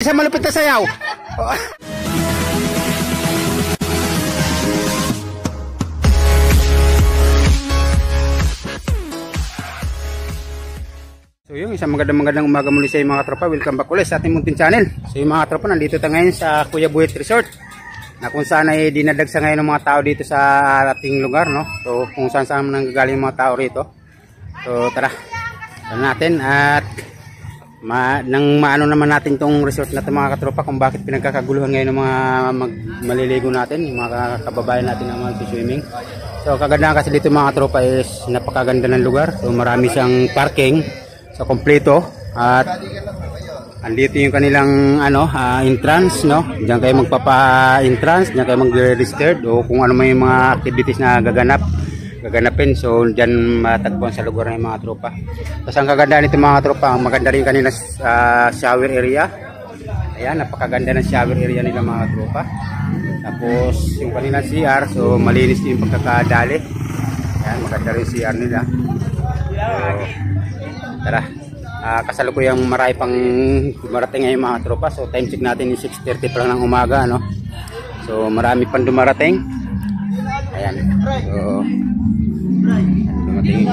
sa malupit na sayaw. So yung isang magandang umaga muli sa mga tropa. Welcome back ulit sa ating munting channel. So yung mga tropa, nandito tayo ngayon sa Kuya Buyet Resort, na kung saan ay dinadagsa ngayon ng mga tao dito sa ating lugar, no? So kung saan nanggagaling yung mga tao rito. So tara, tara natin at maano naman natin tong resort na ito mga katropa, kung bakit pinagkakaguluhan ngayon ng mga maliligo natin, yung mga kababayan natin na mag-swimming. So kagandahan kasi dito mga katropa is napakaganda ng lugar. So marami siyang parking. So kompleto at andito yung kanilang entrance, no. Diyan kayo magpapa-entrance, diyan kayo mag-register o kung ano may mga activities na gaganapin. So diyan matagpuan sa lugar ng mga tropa. Tapos ang kaganda nito mga tropa, ang maganda rin kanina shower area. Ayan, napakaganda ng shower area nila mga tropa. Tapos yung kanilang CR, so malinis din yung pagkakadali. Ayan, maganda rin CR nila. So tara, kasalukuyang marami pang dumarating ngayon mga tropa. So time check natin yung 6:30 pa lang ng umaga, no? So marami pang dumarating. Ayan, so dumating.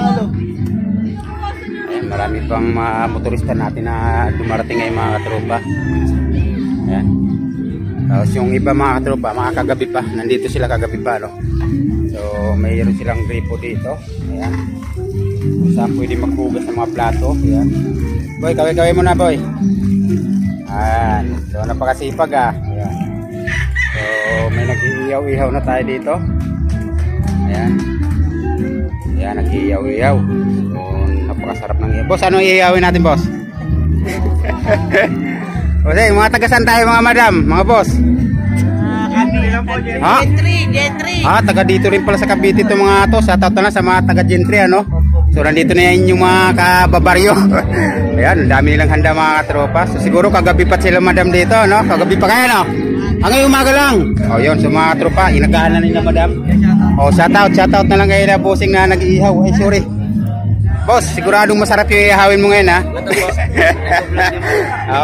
Ayan, marami pang mga motorista natin na dumarating ngayon mga tropa. Ayan. Tapos yung iba mga tropa, mga kagabi pa, nandito sila kagabi pa, no? So mayroon silang gripo dito. Ayan, kung saan pwede maghugas ng mga plato. Ayan. Boy, kaway-kaway mo na, boy. Ayan. So napakasipag ah. Ayan. So may nag-iihaw-ihaw na tayo dito. Ayan. Ayan, nag-iihaw-ihaw. So napakasarap ng ihaw. Boss, ano iihawin natin, boss? Boss, mga taga-saan tayo mga madam, mga boss? Gentry. Taga dito rin pala sa Cavite itong mga to. Shoutout na lang sa mga taga Gentry, ano. So nandito na yan yung mga kababaryo. Ayan, dami nilang handa mga tropa. So siguro kagabi pa sila madam dito, no? Kagabi pa kaya, no? Hanggang umaga lang. O yun, so mga tropa, inagahan na nila madam. O shoutout na lang kayo na bossing na nag-iihaw. Ay sorry boss, siguradong masarap yung ihawin mo ngayon, ha?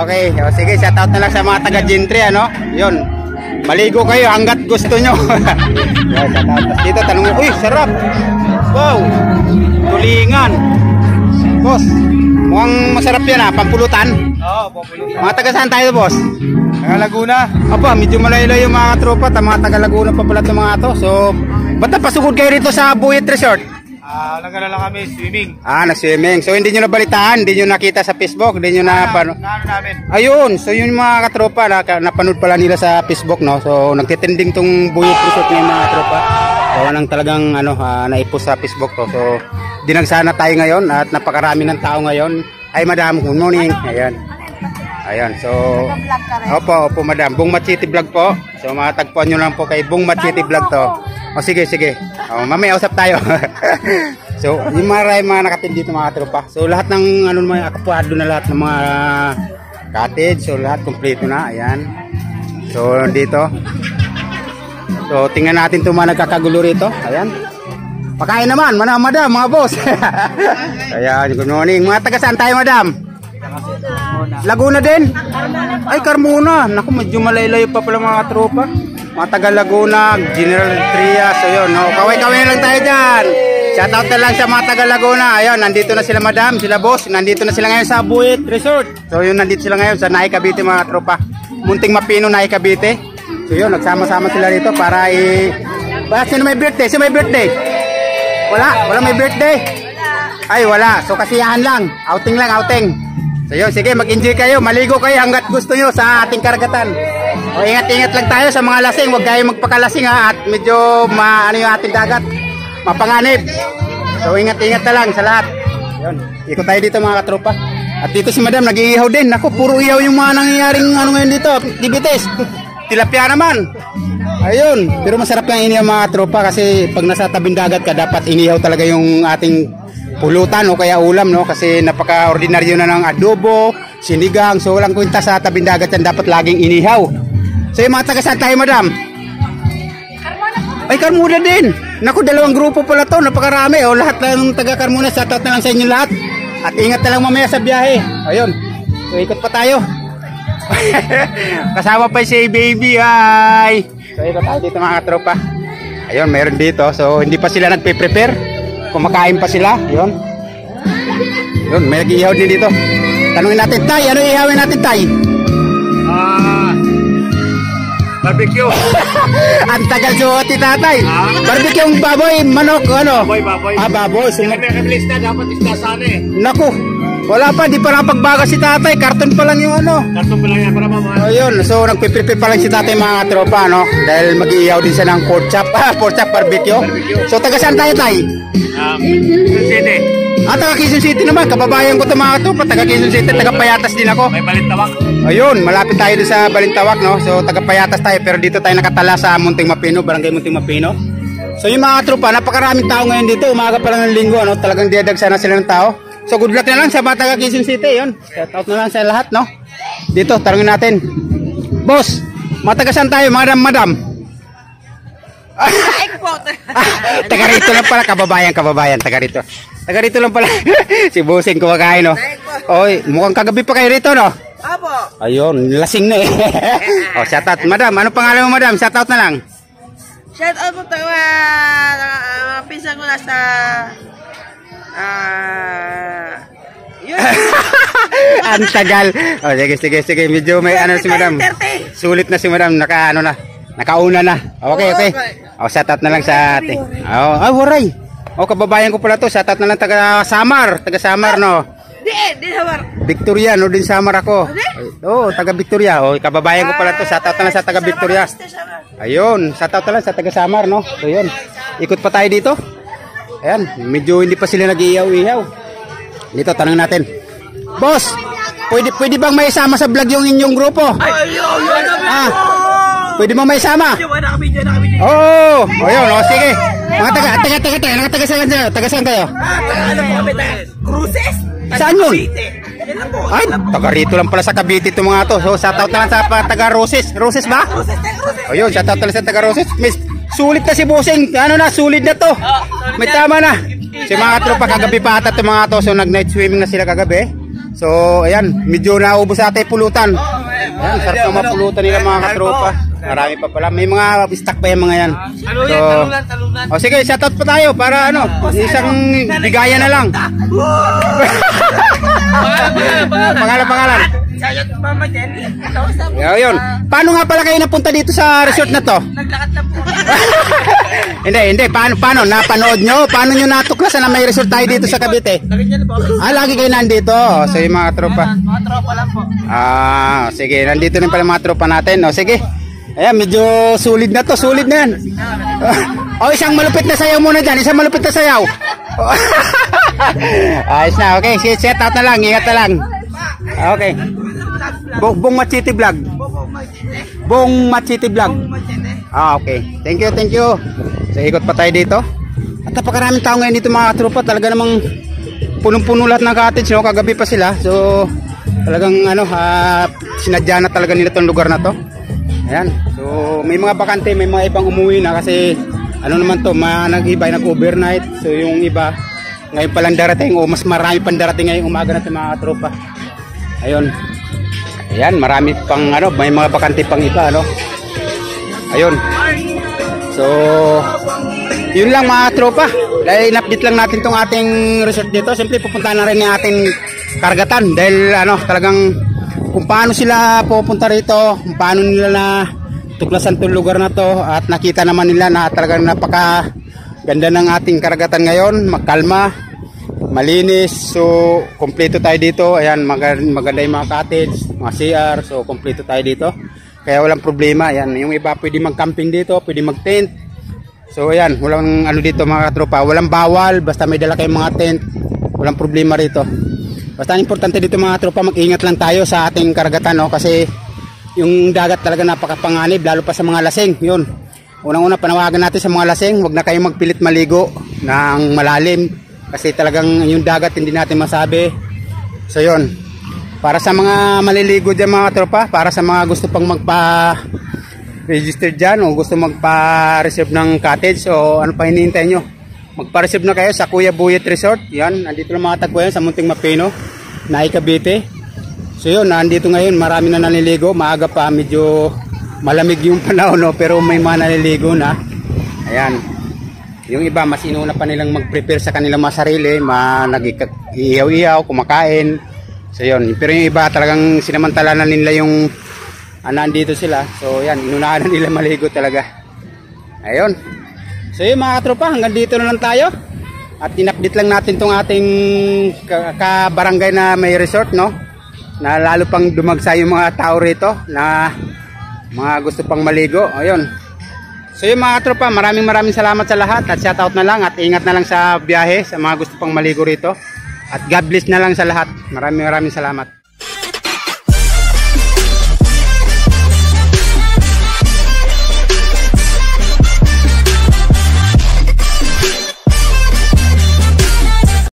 Okay, o sige, shoutout na lang sa mga taga Gentry, ano? Yun, maligo kayo hanggat gusto nyo. Dito tanongin, uy sarap, wow, tulingan. Boss, mukhang masarap yan ha, pampulutan. Oo, pampulutan. Mga taga saan tayo boss? Taga Laguna. Apa, medyo malayo-layo yung mga tropa, mga taga Laguna pa pala itong mga to. So ba't napasugod kayo rito sa Buyet Resort? Nagkala lang kami, swimming. Nag-swimming. So hindi nyo nabalitaan, hindi nyo nakita sa Facebook, hindi nyo na namin. Ayun, so yun mga katropa, napanood pala nila sa Facebook, no. So nagtitinding tong Buyet Resort ng mga tropa. So nang talagang naipost sa Facebook to. So dinagsana tayo ngayon at napakarami ng tao ngayon. Ay madam, good morning. Ayan, so opo madam, Bungmat City Vlog po. So matagpuan nyo lang po kay Bungmat City Vlog to. O sige, mamaya usap tayo. So yung mga nakatid dito mga tropa. So lahat ng mga akapado na lahat ng mga cottage, so lahat kompleto na. Ayan, so dito. So tingnan natin itong mga nagkakagulo rito. Ayan, pakain naman madam, mga boss. Ayan, good morning. Mga taga saan tayo madam? Laguna din? Ay, Carmona. Naku, medyo malaylayo pa pala mga tropa. Mga taga Laguna, General Trias. So yun, no? Kaway-kaway na lang tayo dyan. Shoutout na lang sa mga taga Laguna. Ayun, nandito na sila madam, sila boss. Nandito na sila ngayon sa Buyet Resort. So yun, nandito sila ngayon sa Naik Cavite mga tropa. Munting Mapino, Naik Cavite. So yun, nagsama-sama sila dito para sino may birthday? Sino may birthday? Wala may birthday? Ay, wala. So kasiyahan lang. Outing lang, outing. So yun, sige, mag-enjoy kayo. Maligo kayo hanggat gusto nyo sa ating karagatan. O ingat-ingat lang tayo sa mga lasing. Huwag kayo magpakalasing ha. At medyo yung ating dagat, mapanganib. So ingat-ingat na lang sa lahat. Yun, ikot tayo dito mga katropa. At dito si madam, nag-iihaw din. Ako, puro ihaw yung mga nangyayaring ngayon dito. Activities. Tilapia naman. Ayun, pero masarap yung inihaw mga tropa. Kasi pag nasa tabing dagat ka, dapat inihaw talaga yung ating pulutan o kaya ulam, no? Kasi napaka-ordinaryo na ng adobo, sinigang. So walang kwenta sa tabing dagat yan, dapat laging inihaw. So yung mga taga saan tayo madam? Ay, Carmona din. Naku, dalawang grupo pala to, napakarami. O lahat ng taga Carmona, shoutout na lang sa inyo lahat. At ingat na lang mamaya sa biyahe. Ayun, so ikot pa tayo. Kasama pa si baby. Ay. So ito tayo dito mga katropa. Ayun, meron dito. So hindi pa sila nagpe-prepare. Kumakain pa sila. Ayun. Yun, may nag-iihaw din dito. Tanungin natin, Tay, ano ihawin natin, Tay? Barbecue. Ang tagal suot ni Tatay. Barbecue yung baboy, manok, ano? Baboy. Baboy. May lista, dapat isda sana eh. Naku, wala pa, di pa nakapagbaga si Tatay. Karton pa lang yung ano. Karton pa lang yan para mamahal. Ayun, so nagpiprepare pa lang si Tatay mga tropa, no? Dahil mag-iihaw din siya ng pork chop. Pork chop barbecue. So taga saan tayo, Tay? City. Taga Quezon City naman. Kababayan ko ito mga tropa. Taga Quezon City, taga Payatas din ako. May Balintawak. Ayun, malapit tayo doon sa Balintawak, no? So taga Payatas tayo, pero dito tayo nakatala sa Munting Mapino, Barangay Munting Mapino. So yung mga tropa, napakaraming tao ngayon dito. Umaga pa lang ng linggo, ano? Talagang diadagsa na sila ng tao. So good luck na lang sa mga taga Quezon City, yun. Shout out na lang sa lahat, no? Dito, tarungin natin. Boss, matagasan tayo, madam. Taga rito lang pala, kababayan, taga rito lang pala. Si Bossing kumakain, no? Oy, mukhang kagabi pa kayo rito, no? Apo. Ayun, lasing na eh. Oh, shout out, madam. Ano pangalan mo, madam? Shout out na lang. Shout out po tayo pinsan ko na sa yun. Ang tagal. Oh, sige. Medyo may ano si madam. Sulit na si madam, nakauna na. Okay. Oh, shout out na lang sa ate. Oh, waray. Oh, kababayan ko pala to. Shout out na lang taga Samar, no. Di Samar. Victoria, no din Samar ako. Oh, taga Victoria. Oh, kababayan ko pala to. Shout out na lang sa taga Victoria. Ayun, shout out na lang sa taga Samar, no. So, yun. Ikot pa tayo dito. Ayan, medyo hindi pa sila nag-iihaw-ihaw. Dito, tanong natin. Boss, pwede bang may isama sa vlog yung inyong grupo? Pwede bang may isama? Oo, ayun, sige. Mga taga saan kayo? Cruises? Saan yun? Ay, taga rito lang pala sa Cavite itong mga to. So, shoutout na lang sa taga Roses. Roses ba? Ayun, shoutout na lang sa taga Roses. Miss, sulit na si Bossing. Ano na, sulit na to. May tama na. Si mga tropa, kagabi pa ata itong mga to. So, nag-night swimming na sila kagabi. So, ayan, medyo naubos ata yung pulutan. Ayan, sarap na mapulutan nila mga katropa. Marami pa pala. May mga stock pa yung mga yan. So, o sige, shoutout pa tayo para ano, isang bigaya na lang. Pangalan. Shoutout Mama Jenny. Yun. Paano nga pala kayo napunta dito sa resort na to? Naglakad na po. Hindi. Paano? Napanood nyo? Paano nyo natuklasan na may resort tayo dito sa Cavite? Lagi kayo nandito. So, yung mga tropa. Mga tropa lang po. Sige. Nandito rin pala mga tropa natin. O, sige. Ayan, medyo sulit na to. Sulit na yan. Isang malupit na sayaw muna dyan. Isang malupit na sayaw. Ayos na. Okay, set out na lang. Ingat na lang. Okay. Bong Machiti Vlog. Okay. Thank you. So, ikot pa tayo dito. At napakaraming tao ngayon dito mga tropa. Talaga namang punong-puno lahat ng cottage, no? Kagabi pa sila. So, talagang sinadya na talaga nila tong lugar na to. Ayan. So, may mga bakante, may mga ibang umuwi na kasi nag-iba, nag-overnight. So, yung iba ngayon palang darating o mas marami pang darating ngayong umaga natin mga tropa. Ayun. Ayan, marami pang may mga bakante pang iba, Ayun. So, yun lang mga tropa. Dahil in-update lang natin tong ating resort dito. Siyempre pupunta na rin yung ating karagatan dahil talagang kung paano sila pupunta rito, kung paano nila na tuklasan tong lugar na to at nakita naman nila na talagang napaka ganda ng ating karagatan ngayon, magkalma, malinis. So, kompleto tayo dito. Ayan, maganda yung mga cottage, mga CR. So, kompleto tayo dito. Kaya walang problema. Ayan, yung iba pwede mag-camping dito, pwede mag-tent. So, ayan, walang dito mga katropa. Walang bawal, basta may dala kayong mga tent. Walang problema rito. Basta importante dito mga tropa, mag-ingat lang tayo sa ating karagatan, kasi yung dagat talaga napakapanganib, lalo pa sa mga lasing. Yun. Unang-una, panawagan natin sa mga lasing, huwag na kayong magpilit maligo ng malalim kasi talagang yung dagat hindi natin masabi. So yun, para sa mga maliligo dyan mga tropa, para sa mga gusto pang magpa-register dyan o gusto magpa-reserve ng cottage o ano pa hinihintay nyo, magpa-reserve na kayo sa Kuya Buyet Resort. Yan, nandito lang mga tagpo yan sa Munting Mapino, Naik Cavite. So yun, nandito ngayon, marami na naliligo. Maaga pa, medyo malamig yung panahon, no? Pero may mga naliligo na. Ayan. Yung iba, mas inuna pa nilang mag-prepare sa kanilang mga sarili. Nag-ihaw-ihaw, kumakain. So yun. Pero yung iba, talagang sinamantala na nila yung nandito sila. So yan, inunahan na nila maligo talaga. Ayun. So yun mga katropa, hanggang dito na lang tayo. At in-update lang natin tong ating kabarangay na may resort, no? Na lalo pang dumagsa yung mga tao rito na mga gusto pang maligo. Ayun. So yung mga tropa, maraming salamat sa lahat at shoutout na lang at ingat na lang sa biyahe sa mga gusto pang maligo rito. At God bless na lang sa lahat. Maraming salamat.